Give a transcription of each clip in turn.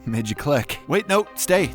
Made you click. Wait, no, stay.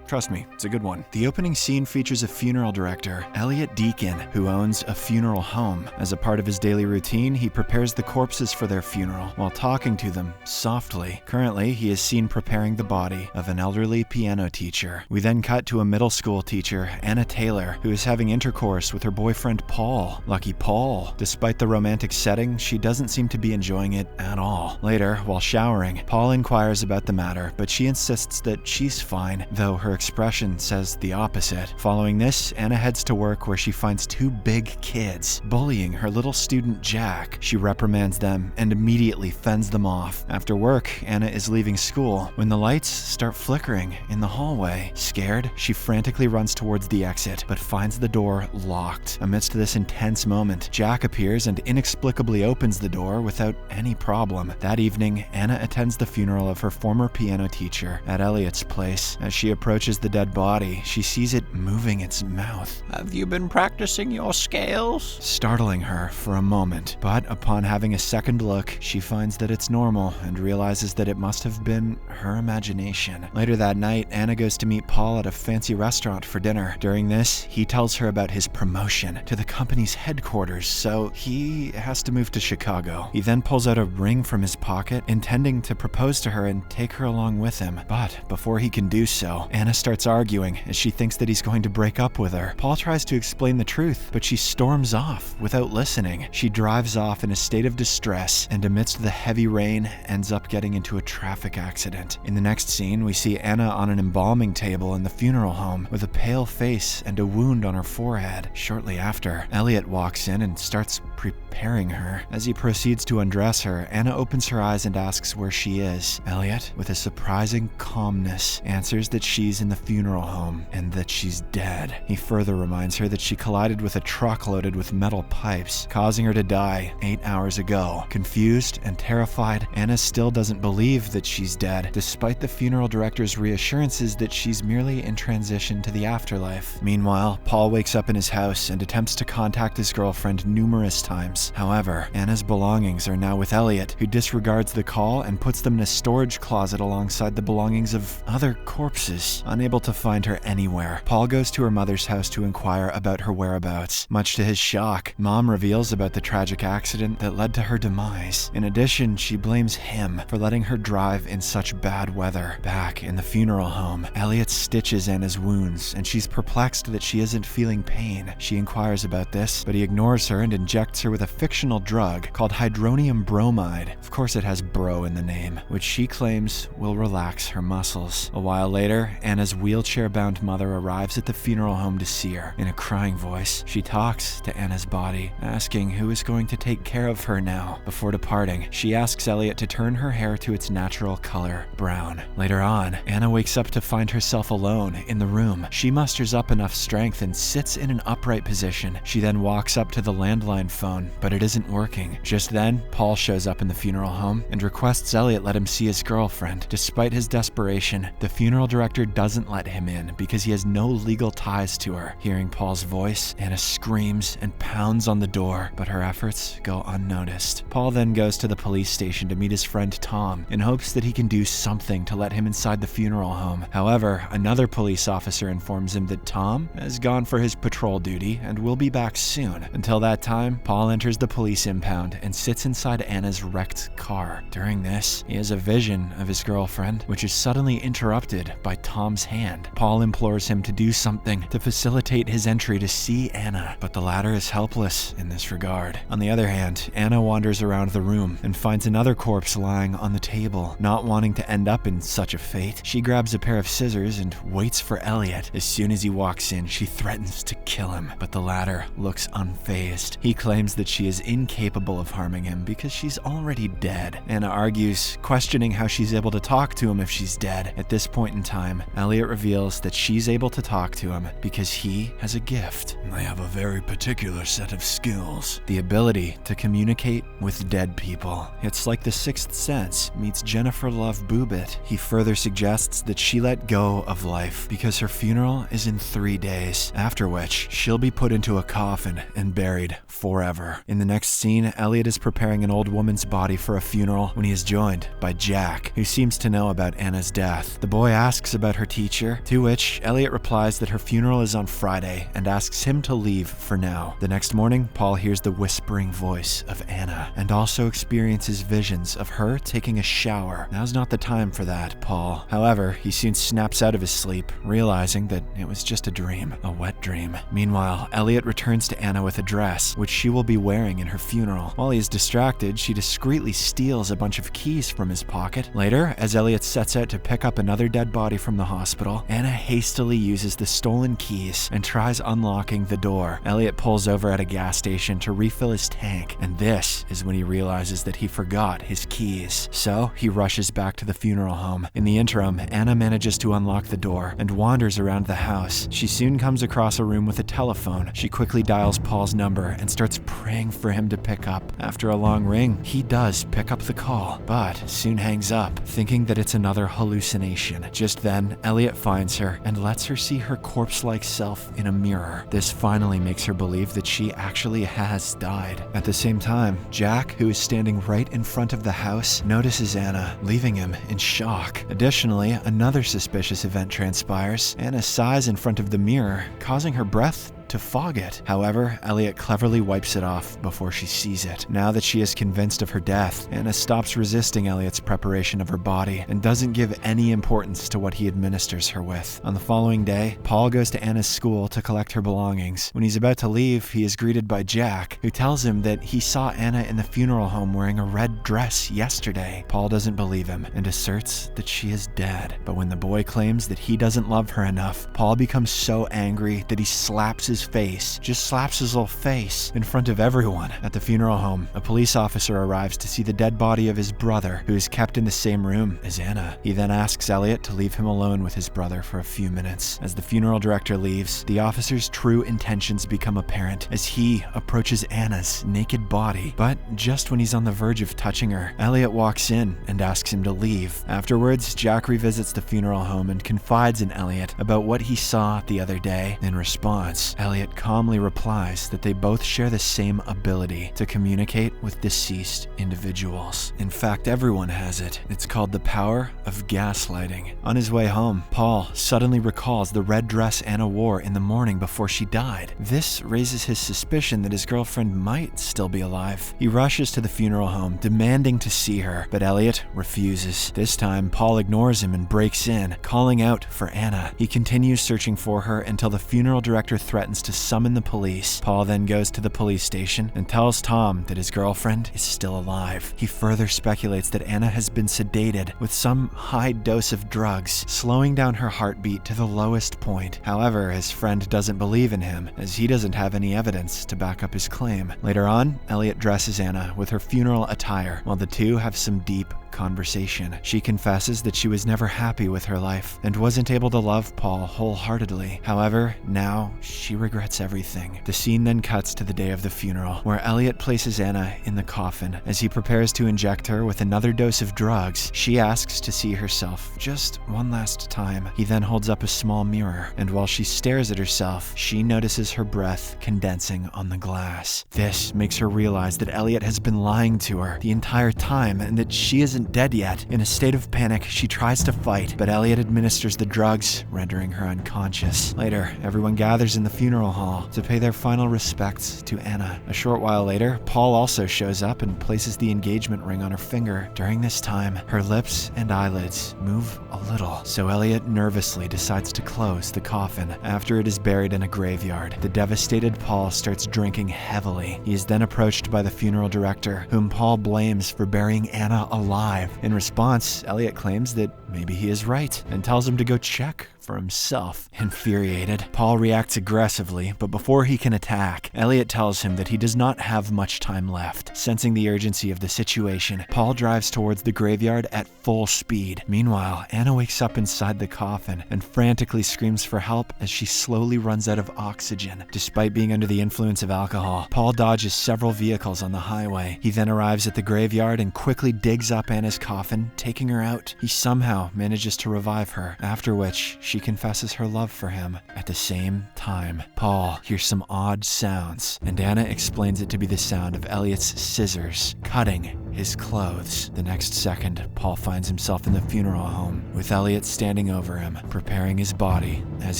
Trust me, it's a good one. The opening scene features a funeral director, Elliot Deacon, who owns a funeral home. As a part of his daily routine, he prepares the corpses for their funeral while talking to them softly. Currently, he is seen preparing the body of an elderly piano teacher. We then cut to a middle school teacher, Anna Taylor, who is having intercourse with her boyfriend Paul. Lucky Paul. Despite the romantic setting, she doesn't seem to be enjoying it at all. Later, while showering, Paul inquires about the matter, but she insists that she's fine, though her expression says the opposite. Following this, Anna heads to work where she finds two big kids bullying her little student Jack. She reprimands them and immediately fends them off. After work, Anna is leaving school when the lights start flickering in the hallway. Scared, she frantically runs towards the exit, but finds the door locked. Amidst this intense moment, Jack appears and inexplicably opens the door without any problem. That evening, Anna attends the funeral of her former piano teacher at Elliot's place. As she approaches the dead body, she sees it moving its mouth. Have you been practicing your scales? Startling her for a moment, but upon having a second look, she finds that it's normal and realizes that it must have been her imagination. Later that night, Anna goes to meet Paul at a fancy restaurant for dinner. During this, he tells her about his promotion to the company's headquarters, so he has to move to Chicago. He then pulls out a ring from his pocket, intending to propose to her and take her along with him. But before he can do so, Anna starts arguing as she thinks that he's going to break up with her. Paul tries to explain the truth, but she storms off without listening. She drives off in a state of distress and amidst the heavy rain ends up getting into a traffic accident. In the next scene, we see Anna on an embalming table in the funeral home with a pale face and a wound on her forehead. Shortly after, Elliot walks in and starts preparing her. As he proceeds to undress her, Anna opens her eyes and asks where she is. Elliot, with a surprising calmness, answers that she's in the funeral home and that she's dead. He further reminds her that she collided with a truck loaded with metal pipes, causing her to die 8 hours ago. Confused and terrified, Anna still doesn't believe that she's dead, despite the funeral director's reassurances that she's merely in transition to the afterlife. Meanwhile, Paul wakes up in his house and attempts to contact his girlfriend numerous times. However, Anna's belongings are now with Elliot, who disregards the call and puts them in a storage closet alongside the belongings of other corpses. Unable to find her anywhere, Paul goes to her mother's house to inquire about her whereabouts. Much to his shock, Mom reveals about the tragic accident that led to her demise. In addition, she blames him for letting her drive in such bad weather. Back in the funeral home, Elliot stitches Anna's wounds, and she's perplexed that she isn't feeling pain. She inquires about this, but he ignores her and injects her with a fictional drug called hydronium bromide. Of course it has bro in the name, which she claims will relax her muscles. A while later, Anna's wheelchair-bound mother arrives at the funeral home to see her. In a crying voice, she talks to Anna's body, asking who is going to take care of her now. Before departing, she asks Elliot to turn her hair to its natural color, brown. Later on, Anna wakes up to find herself alone in the room. She musters up enough strength and sits in an upright position. She then walks up to the landline phone, but it isn't working. Just then, Paul shows up in the funeral home and requests Elliot let him see his girlfriend. Despite his desperation, the funeral director doesn't let him in because he has no legal ties to her. Hearing Paul's voice, Anna screams and pounds on the door, but her efforts go unnoticed. Paul then goes to the police station to meet his friend Tom in hopes that he can do something to let him inside the funeral home. However, another police officer informs him that Tom has gone for his patrol duty and will be back soon. Until that time, Paul enters the police impound and sits inside Anna's wrecked car. During this, he has a vision of his girlfriend, which is suddenly interrupted by Tom's hand. Paul implores him to do something to facilitate his entry to see Anna, but the latter is helpless in this regard. On the other hand, Anna wanders around the room and finds another corpse lying on the table. Not wanting to end up in such a fate, she grabs a pair of scissors and waits for Elliot. As soon as he walks in, she threatens to kill him, but the latter looks unfazed. He claims that she is incapable of harming him because she's already dead. Anna argues, questioning how she's able to talk to him if she's dead. At this point in time, Elliot Elliot reveals that she's able to talk to him because he has a gift. I have a very particular set of skills. The ability to communicate with dead people. It's like the Sixth Sense meets Jennifer Love Bubbitt. He further suggests that she let go of life because her funeral is in 3 days, after which she'll be put into a coffin and buried forever. In the next scene, Elliot is preparing an old woman's body for a funeral when he is joined by Jack, who seems to know about Anna's death. The boy asks about her teacher, to which Elliot replies that her funeral is on Friday and asks him to leave for now. The next morning, Paul hears the whispering voice of Anna and also experiences visions of her taking a shower. Now's not the time for that, Paul. However, he soon snaps out of his sleep, realizing that it was just a dream, a wet dream. Meanwhile, Elliot returns to Anna with a dress, which she will be wearing in her funeral. While he is distracted, she discreetly steals a bunch of keys from his pocket. Later, as Elliot sets out to pick up another dead body from the hospital, Anna hastily uses the stolen keys and tries unlocking the door. Elliot pulls over at a gas station to refill his tank, and this is when he realizes that he forgot his keys. So, he rushes back to the funeral home. In the interim, Anna manages to unlock the door and wanders around the house. She soon comes across a room with a telephone. She quickly dials Paul's number and starts praying for him to pick up. After a long ring, he does pick up the call, but soon hangs up, thinking that it's another hallucination. Just then, Elliot finds her and lets her see her corpse-like self in a mirror. This finally makes her believe that she actually has died. At the same time, Jack, who is standing right in front of the house, notices Anna, leaving him in shock. Additionally, another suspicious event transpires. Anna sighs in front of the mirror, causing her breath to fog it. However, Elliot cleverly wipes it off before she sees it. Now that she is convinced of her death, Anna stops resisting Elliot's preparation of her body and doesn't give any importance to what he administers her with. On the following day, Paul goes to Anna's school to collect her belongings. When he's about to leave, he is greeted by Jack, who tells him that he saw Anna in the funeral home wearing a red dress yesterday. Paul doesn't believe him and asserts that she is dead. But when the boy claims that he doesn't love her enough, Paul becomes so angry that he slaps his face, just slaps his little face in front of everyone. At the funeral home, a police officer arrives to see the dead body of his brother, who is kept in the same room as Anna. He then asks Elliot to leave him alone with his brother for a few minutes. As the funeral director leaves, the officer's true intentions become apparent as he approaches Anna's naked body. But just when he's on the verge of touching her, Elliot walks in and asks him to leave. Afterwards, Jack revisits the funeral home and confides in Elliot about what he saw the other day. In response, Elliot calmly replies that they both share the same ability to communicate with deceased individuals. In fact, everyone has it. It's called the power of gaslighting. On his way home, Paul suddenly recalls the red dress Anna wore in the morning before she died. This raises his suspicion that his girlfriend might still be alive. He rushes to the funeral home, demanding to see her, but Elliot refuses. This time, Paul ignores him and breaks in, calling out for Anna. He continues searching for her until the funeral director threatens to summon the police. Paul then goes to the police station and tells Tom that his girlfriend is still alive. He further speculates that Anna has been sedated with some high dose of drugs, slowing down her heartbeat to the lowest point. However, his friend doesn't believe in him, as he doesn't have any evidence to back up his claim. Later on, Elliot dresses Anna with her funeral attire, while the two have some deep conversation. She confesses that she was never happy with her life and wasn't able to love Paul wholeheartedly. However, now she regrets everything. The scene then cuts to the day of the funeral, where Elliot places Anna in the coffin. As he prepares to inject her with another dose of drugs, she asks to see herself just one last time. He then holds up a small mirror, and while she stares at herself, she notices her breath condensing on the glass. This makes her realize that Elliot has been lying to her the entire time and that she isn't dead yet. In a state of panic, she tries to fight, but Elliot administers the drugs, rendering her unconscious. Later, everyone gathers in the funeral hall to pay their final respects to Anna. A short while later, Paul also shows up and places the engagement ring on her finger. During this time, her lips and eyelids move a little, so Elliot nervously decides to close the coffin. After it is buried in a graveyard, the devastated Paul starts drinking heavily. He is then approached by the funeral director, whom Paul blames for burying Anna alive. In response, Elliot claims that maybe he is right and tells him to go check for himself. Infuriated, Paul reacts aggressively, but before he can attack, Elliot tells him that he does not have much time left. Sensing the urgency of the situation, Paul drives towards the graveyard at full speed. Meanwhile, Anna wakes up inside the coffin and frantically screams for help as she slowly runs out of oxygen. Despite being under the influence of alcohol, Paul dodges several vehicles on the highway. He then arrives at the graveyard and quickly digs up Anna's coffin, taking her out. He somehow manages to revive her, after which she confesses her love for him. At the same time, Paul hears some odd sounds, and Anna explains it to be the sound of Elliot's scissors cutting his clothes. The next second, Paul finds himself in the funeral home, with Elliot standing over him, preparing his body as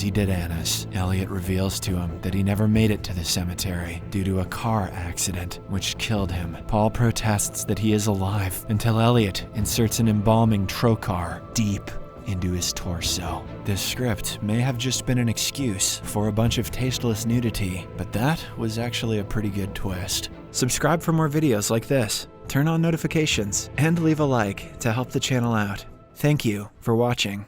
he did Anna's. Elliot reveals to him that he never made it to the cemetery due to a car accident, which killed him. Paul protests that he is alive until Elliot inserts an embalming trocar deep into his torso. This script may have just been an excuse for a bunch of tasteless nudity, but that was actually a pretty good twist. Subscribe for more videos like this, turn on notifications, and leave a like to help the channel out. Thank you for watching.